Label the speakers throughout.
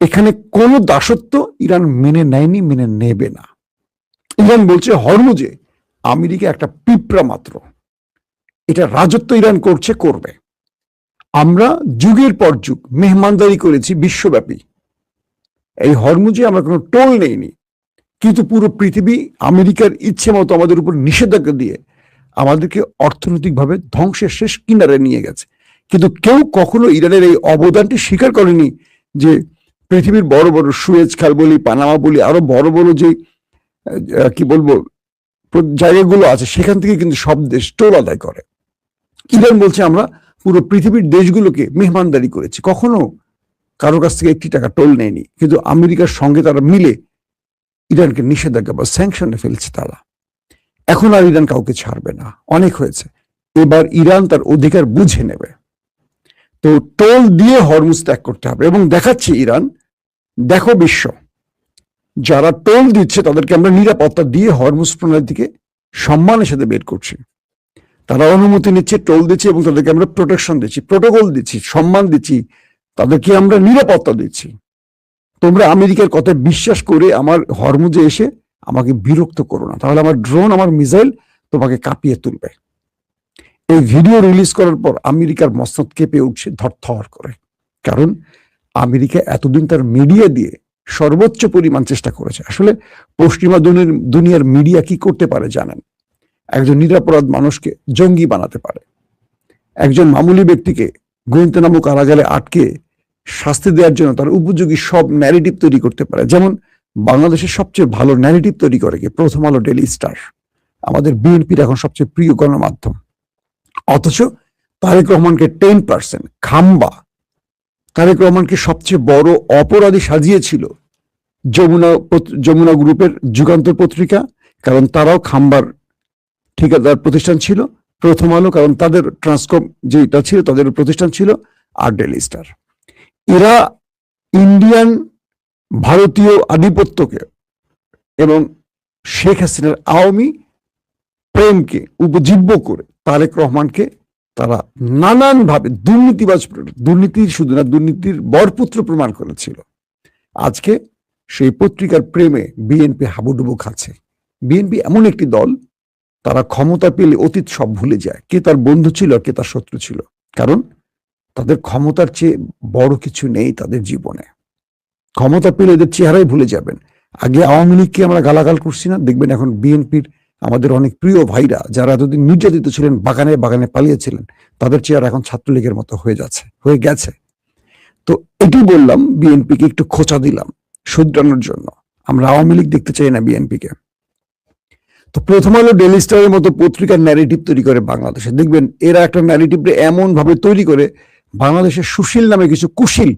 Speaker 1: এখানে কোনো দাসত্ব ইরান মেনে নেয়নি, মেনে নেবে না। ইরান বলছে হরমুজে আমেরিকা একটা পিঁপড়া মাত্র, এটা রাজত্ব ইরান করছে, করবে। আমরা যুগের পর যুগ মেহমানদারি করেছি বিশ্বব্যাপী, এই হরমুজে আমরা কোনো টোল নেইনি, কিন্তু পুরো পৃথিবী আমেরিকার ইচ্ছে মতো আমাদের উপর নিষেধাজ্ঞা দিয়ে আমাদেরকে অর্থনৈতিকভাবে ধ্বংসের শেষ কিনারে নিয়ে গেছে। কিন্তু কেউ কখনো ইরানের এই অবদানটি স্বীকার করেনি যে পৃথিবীর বড় বড় সুয়েজ খাল বলি, পানামা বলি, আরো বড় বড় যে কি বলবো জায়গাগুলো আছে, সেখান থেকে কিন্তু সব দেশ টোল আদায় করে। ইরান বলছে আমরা পুরো পৃথিবীর দেশগুলোকে মেহমানদারি করেছি, কখনো কারোর কাছ থেকে একটি টাকা টোল নেয়নি। কিন্তু আমেরিকার সঙ্গে তারা মিলে ইরানকে নিষেধাজ্ঞা বা স্যাংশনে ফেলছে তারা। এখন আর ইরান কাউকে ছাড়বে না, অনেক হয়েছে। এবার ইরান তার অধিকার বুঝে নেবে। তো টোল দিয়ে হরমুজ ত্যাগ করতে হবে, এবং দেখাচ্ছে ইরান, দেখো বিশ্ব, যারা টোল দিচ্ছে তাদেরকে আমরা নিরাপত্তা দিয়ে হরমুজ প্রণালী থেকে সম্মানের সাথে বের করছি। তারা অনুমতি নিচ্ছে, টোল দিচ্ছে, এবং তাদেরকে আমরা প্রোটেকশন দিচ্ছি, প্রোটোকল দিচ্ছি, সম্মান দিচ্ছি, তাদেরকে আমরা নিরাপত্তা দিচ্ছি। তোমরা আমেরিকার কথায় বিশ্বাস করে আমার হরমুজে এসে আমাকে বিরক্ত করো না, তাহলে আমার ড্রোন, আমার মিসাইল তোমাকে কাঁপিয়ে তুলবে। এই ভিডিও রিলিজ করার পর আমেরিকার মস্তক কেঁপে উঠছে ধরথর করে, কারণ আমেরিকা এতদিন তার মিডিয়া দিয়ে সর্বোচ্চ পরিমাণ চেষ্টা করেছে। আসলে পশ্চিমা দুনিয়ার মিডিয়া কি করতে পারে জানেন? একজন নিরপরাধ মানুষকে জঙ্গি বানাতে পারে, একজন মামুলি ব্যক্তিকে গুয়ান্তানামো কারাগারে আটকে শাস্তি দেওয়ার জন্য তার উপযোগী সব ন্যারেটিভ তৈরি করতে পারে। যেমন বাংলাদেশের সবচেয়ে ভালো ন্যারেটিভ তৈরি করে কি? প্রথম আলো, ডেইলি স্টার, আমাদের বিএনপির এখন সবচেয়ে প্রিয় গণমাধ্যম। অথচ তারেক রহমানকে 10% খাম্বা, তারেক রহমানকে সবচেয়ে বড় অপরাধী সাজিয়েছিল যমুনা গ্রুপের যুগান্তর পত্রিকা, কারণ তারাও খাম্বার ঠিকাদার প্রতিষ্ঠান ছিল। প্রথম আলো, কারণ তাদের ট্রান্সকম যেটা ছিল তাদের প্রতিষ্ঠান ছিল। আর ডেইলি স্টার, এরা ইন্ডিয়ান ভারতীয় আধিপত্যকে এবং শেখ হাসিনার আওয়ামী প্রেমকে উপজীব্য করে তারেক রহমানকে তারা নানানভাবে দুর্নীতির শুধু না, দুর্নীতির বরপুত্র প্রমাণ করেছিল। আজকে সেই পত্রিকার প্রেমে বিএনপি হাবুডুবু খাচ্ছে। বিএনপি এমন একটি দল, তারা ক্ষমতা পেলে অতীত সব ভুলে যায়, কে তার বন্ধু ছিল আর কে তার শত্রু ছিল, কারণ তাদের ক্ষমতার চেয়ে বড় কিছু নেই তাদের জীবনে। ক্ষমতা পেলে এদের চেহারাই ভুলে যাবেন। আগে আওয়ামী লীগকে আমরা গালাগাল করছি না, দেখবেন এখন বিএনপির আমাদের অনেক প্রিয় ভাইরা যারা এতদিন নির্যাতিত ছিলেন, বাগানে বাগানে পালিয়েছিলেন, তাদের চেহারা এখন ছাত্রলীগের মতো হয়ে গেছে। তো এটি বললাম, বিএনপিকে একটু খোঁচা দিলাম শুধরানোর জন্য। আমরা আওয়ামী লীগ দেখতে চাই না বিএনপিকে। তো প্রথম আলো, ডেইলি স্টারের মতো পত্রিকার ন্যারেটিভ তৈরি করে বাংলাদেশে, দেখবেন এরা একটা ন্যারেটিভ এমন ভাবে তৈরি করে, বাংলাদেশের সুশীল নামে কিছু কুশীল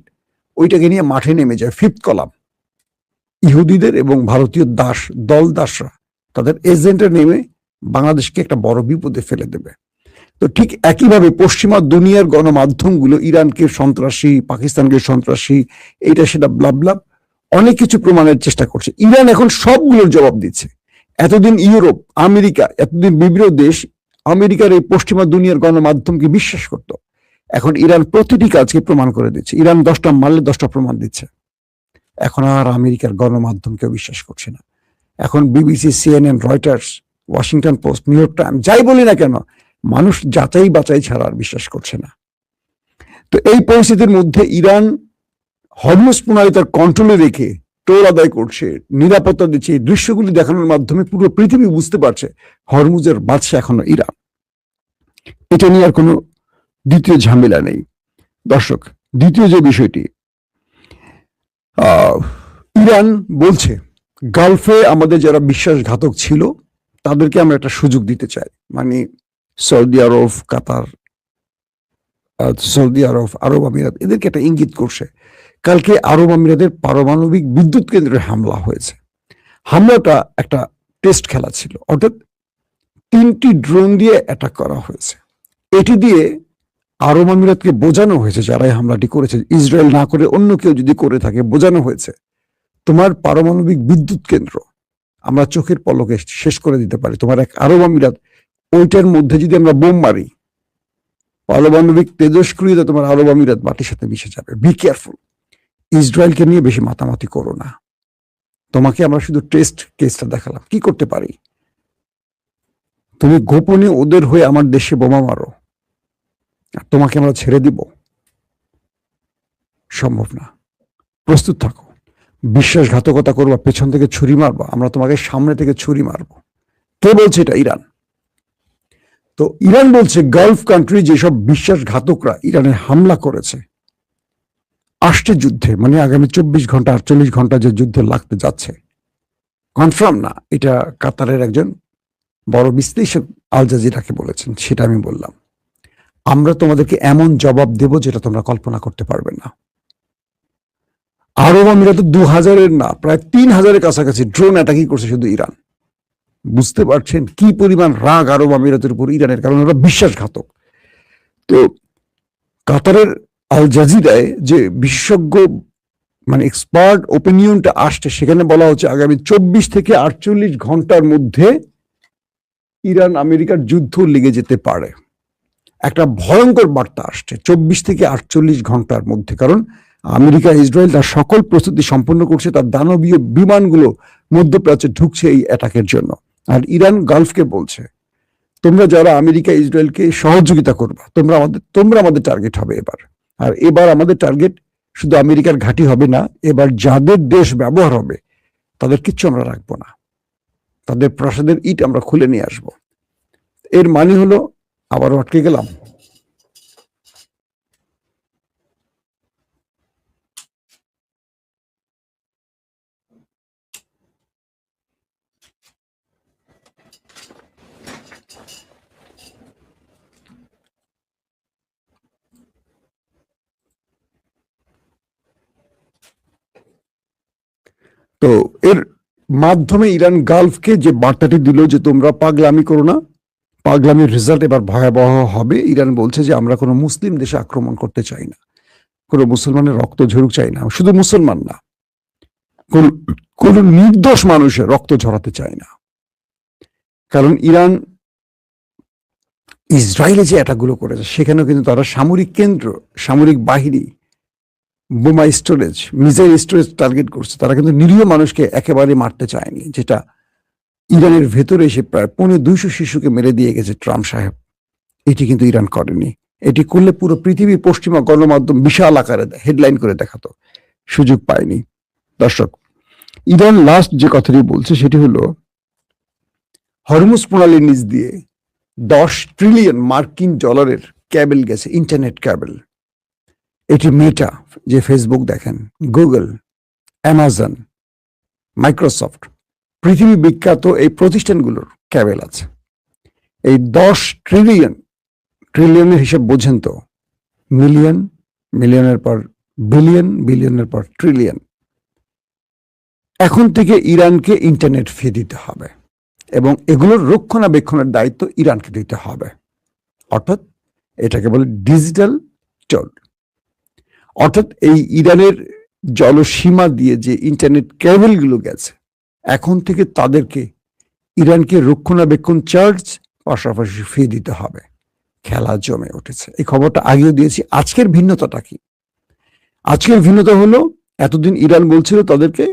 Speaker 1: ওইটাকে নিয়ে মাঠে নেমে যায়। ফিফথ কলাম, ইহুদিদের এবং ভারতীয় দাসরা তাদের এজেন্টে নেমে বাংলাদেশকে একটা বড় বিপদে ফেলে দেবে। তো ঠিক একইভাবে পশ্চিমা দুনিয়ার গণমাধ্যমগুলো ইরানকে সন্ত্রাসী, পাকিস্তানকে সন্ত্রাসী, এইটা সেটা ব্লাব অনেক কিছু প্রমাণের চেষ্টা করছে। ইরান এখন সবগুলোর জবাব দিচ্ছে। এতদিন ইউরোপ, আমেরিকা, এতদিন বিভিন্ন দেশ আমেরিকার এই পশ্চিমা দুনিয়ার গণমাধ্যমকে বিশ্বাস করত। এখন ইরান প্রতিটি কাজকে প্রমাণ করে দিচ্ছে। ইরান 10টা মারলে 10টা প্রমাণ দিচ্ছে। এখন আর আমেরিকার গণমাধ্যমকেও বিশ্বাস করছে না। এখন BBC, CNN, Reuters, Washington post, new York Times, যাই বলি না কেন, মানুষ যাচাই বাছাই ছাড়া আর বিশ্বাস করছে না। তো এই পরিস্থিতির মধ্যে ইরান হরমুজ প্রণালী তার কন্ট্রোলে রেখে টোল আদায় করছে, নিরাপত্তা দিচ্ছে। এই দৃশ্যগুলি দেখানোর মাধ্যমে পুরো পৃথিবী বুঝতে পারছে হরমুজের বাদশা এখনো ইরান। এটা নিয়ে আর কোনো দ্বিতীয় ঝামেলা নেই। দর্শক, দ্বিতীয় যে বিষয়টি, ইরান বলছে গালফে আমাদের যারা বিশ্বাসঘাতক ছিল তাদেরকে আমরা একটা সুযোগ দিতে চাই। মানে সৌদি আরব, কাতার, আরব আমিরাত, এদেরকে একটা ইঙ্গিত করছে। কালকে আরব আমিরাতের পারমাণবিক বিদ্যুৎ কেন্দ্রে হামলা হয়েছে। হামলাটা একটা টেস্ট খেলা ছিল, অর্থাৎ 3টি ড্রোন দিয়ে অ্যাটাক করা হয়েছে। এটি দিয়ে আরব আমিরাতকে বোঝানো হয়েছে, যারা এই হামলাটি করেছে, ইসরায়েল না করে অন্য কেউ যদি করে থাকে, বোঝানো হয়েছে তোমার পারমাণবিক বিদ্যুৎ কেন্দ্র আমরা চোখের পলকে শেষ করে দিতে পারি। তোমার এক আরব আমিরাত, ওইটার মধ্যে যদি আমরা বোম মারি, পারমাণবিক তেজস্ক্রিয়তা তোমার আরব আমিরাত মাটির সাথে মিশে যাবে। Be careful. ইসরায়েলকে নিয়ে বেশি মাতামাতি করো না। তোমাকে আমরা শুধু টেস্ট কেসটা দেখালাম, কি করতে পারি। তুমি গোপনে ওদের হয়ে আমার দেশে বোমা মারো, আর তোমাকে আমরা ছেড়ে দিব? সম্ভব না। প্রস্তুত থাকো। বিশ্বাসঘাতকতা করবা, পেছন থেকে ছুরি মারবা, আমরা তোমাকে সামনে থেকে ছুরি মারবো। কে বলছে এটা? ইরান। তো ইরান বলছে গালফ কান্ট্রি যেসব বিশ্বাসঘাতকরা ইরানে হামলা করেছে, আসছে যুদ্ধে, মানে আগামী 24 ঘন্টা 48 ঘন্টা যে যুদ্ধে লাগতে যাচ্ছে, কনফার্ম না, এটা কাতারের একজন বড় বিশ্লেষক আল জাজিরাকে বলেছেন, সেটা আমি বললাম। আমরা তোমাদেরকে এমন জবাব দেব যেটা তোমরা কল্পনা করতে পারবে না। আরব আমিরাতে 2000-এর না, প্রায় 3000-এর কাছাকাছি ড্রোন অ্যাটাকই করছে শুধু ইরান। বুঝতে পারছেন কি পরিমাণ রাগ আরব আমিরাতের উপর ইরানের, কারণ ওরা বিশ্বাসঘাতক। তো কাতারের আল জাজিরায় যে বিশেষজ্ঞ মানে এক্সপার্ট ওপিনিয়নটা আসছে, সেখানে বলা হচ্ছে আগামী 24 থেকে 48 ঘন্টার মধ্যে ইরান আমেরিকার যুদ্ধ লেগে যেতে পারে। একটা ভয়ঙ্কর বার্তা আসছে 24 থেকে 48 ঘন্টার মধ্যে, কারণ আমেরিকা ইসরায়েল তার সকল প্রস্তুতি সম্পন্ন করছে, তার দানবীয় বিমানগুলো মধ্যপ্রাচ্যে ঢুকছে এই অ্যাটাকের জন্য। আর ইরান গালফকে বলছে, তোমরা যারা আমেরিকা ইসরায়েলকে সহযোগিতা করবা, তোমরা আমাদের টার্গেট হবে এবার। আর এবার আমাদের টার্গেট শুধু আমেরিকার ঘাঁটি হবে না, এবার যাদের দেশ ব্যবহার হবে তাদের কিচ্ছু আমরা রাখবো না, তাদের প্রাসাদের ইট আমরা খুলে নিয়ে আসবো। এর মানে হলো, আবারও আটকে গেলাম, তো এর মাধ্যমে ইরান গালফকে যে বার্তাটি দিল যে তোমরা পাগলামি করো না, পাগলামির রেজাল্ট এবার ভয়াবহ হবে। ইরান বলছে যে আমরা কোনো মুসলিম দেশে আক্রমণ করতে চাই না, কোনো মুসলমানের রক্ত ঝরুক চাই না, শুধু মুসলমান না, কোন নির্দোষ মানুষের রক্ত ঝরাতে চায় না। কারণ ইরান ইসরায়েলে যে অ্যাটাকগুলো করেছে, সেখানেও কিন্তু তারা সামরিক কেন্দ্র, সামরিক বাহিনী, বোমা স্টোরেজ, মিসাইল স্টোরেজ টার্গেট করছে। তারা কিন্তু নিরীহ মানুষকে একেবারে মারতে চায়নি, যেটা ইরানের ভেতরে এসে প্রায় 250 শিশুকে মেরে দিয়ে গেছে ট্রাম্প সাহেব। এটি কিন্তু ইরান করেনি। এটি করলে পুরো পৃথিবীর পশ্চিমা গণমাধ্যম বিশাল আকারে হেডলাইন করে দেখাতো, সুযোগ পায়নি। দর্শক, ইরান লাস্ট যে কথাটি বলছে সেটি হলো, হরমুজ প্রণালীর নিচ দিয়ে 10 ট্রিলিয়ন মার্কিন ডলারের ক্যাবেল গেছে, ইন্টারনেট ক্যাবেল। এটি মেটা, যে ফেসবুক দেখেন, গুগল, অ্যামাজন, মাইক্রোসফট, পৃথিবী বিখ্যাত এই প্রতিষ্ঠানগুলোর ক্যাবেল আছে। এই 10 ট্রিলিয়নের হিসাব বোঝেন তো, মিলিয়ন, মিলিয়নের পর বিলিয়ন, বিলিয়নের পর ট্রিলিয়ন। এখন থেকে ইরানকে ইন্টারনেট ফি দিতে হবে এবং এগুলোর রক্ষণাবেক্ষণের দায়িত্ব ইরানকে দিতে হবে। অর্থাৎ এটাকে বলে ডিজিটাল টোল। অর্থাৎ এই ইরানের জলসীমা দিয়ে যে ইন্টারনেট কেবলগুলো গেছে, এখন থেকে তাদেরকে ইরানকে রক্ষণাবেক্ষণ চার্জ পাশাপাশি ফি দিতে হবে। খেলা জমে উঠেছে। এই খবরটা আগেও দিয়েছি। আজকের ভিন্নতাটা কি? আজকের ভিন্নতা হলো, এতদিন ইরান বলছিল তাদেরকে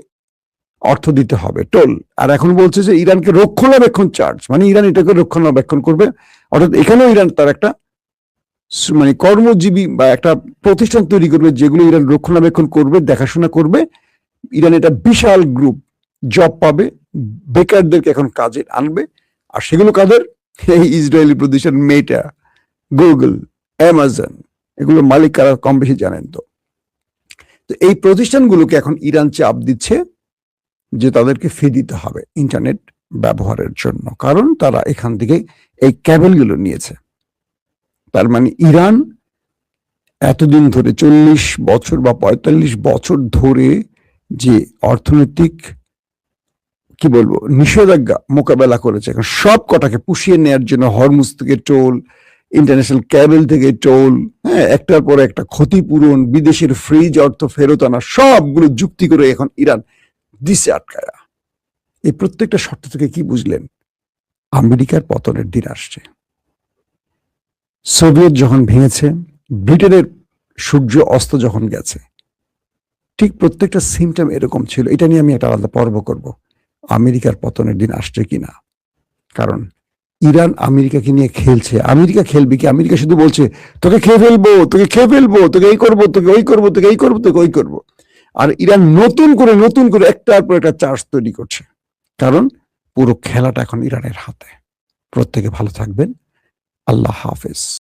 Speaker 1: অর্থ দিতে হবে, টোল, আর এখন বলছে যে ইরানকে রক্ষণাবেক্ষণ চার্জ, মানে ইরান এটাকে রক্ষণাবেক্ষণ করবে। অর্থাৎ এখানেও ইরান তার একটা মানে কর্মজীবী বা একটা প্রতিষ্ঠান তৈরি করবে, যেগুলো ইরান রক্ষণাবেক্ষণ করবে, দেখাশোনা করবে। ইরান এটা বিশাল গ্রুপ, জব পাবে, বেকারদেরকে এখন কাজে আনবে। আর সেগুলো কাদের? এই ইসরায়েলি প্রতিষ্ঠান মেটা, গুগল, অ্যামাজন, এগুলো মালিক কারা কম বেশি জানেন তো। তো এই প্রতিষ্ঠানগুলোকে এখন ইরান চাপ দিচ্ছে যে তাদেরকে ফি দিতে হবে ইন্টারনেট ব্যবহারের জন্য, কারণ তারা এখান থেকে এই ক্যাবেলগুলো নিয়েছে। তার মানে ইরান এতদিন ধরে 40 বছর বা 45 বছর ধরে যে অর্থনৈতিক কি বলবো নিষেধাজ্ঞা মোকাবেলা করেছে, এখন সব কটাকে পুষিয়ে নেওয়ার জন্য হরমুজ থেকে টোল, ইন্টারন্যাশনাল ক্যাবেল থেকে টোল, হ্যাঁ, একটার পর একটা ক্ষতিপূরণ, বিদেশের ফ্রিজ অর্থ ফেরত আনা, সবগুলো যুক্তি করে এখন ইরান দিছে আটকায়া। এই প্রত্যেকটা শর্ত থেকে কি বুঝলেন? আমেরিকার পতনের দিন আসছে। সোভিয়েত যখন ভেঙেছে, ব্রিটেনের সূর্য অস্ত যখন গেছে, ঠিক প্রত্যেকটা সিমটম এরকম ছিল। এটা নিয়ে আমি একটা আলাদা পর্ব করব, আমেরিকার পতনের দিন আসছে কিনা। কারণ ইরান আমেরিকাকে নিয়ে খেলছে। আমেরিকা খেলবে কি? আমেরিকা শুধু বলছে তোকে খেয়ে ফেলবো, তোকে খেয়ে ফেলবো, তোকে এই করবো, তোকে ওই করবো, তোকে এই করবো, তোকে ওই করবো। আর ইরান নতুন করে একটার পর একটা চার্জ তৈরি করছে। কারণ পুরো খেলাটা এখন ইরানের হাতে। প্রত্যেকে ভালো থাকবেন। আল্লাহ হাফেজ।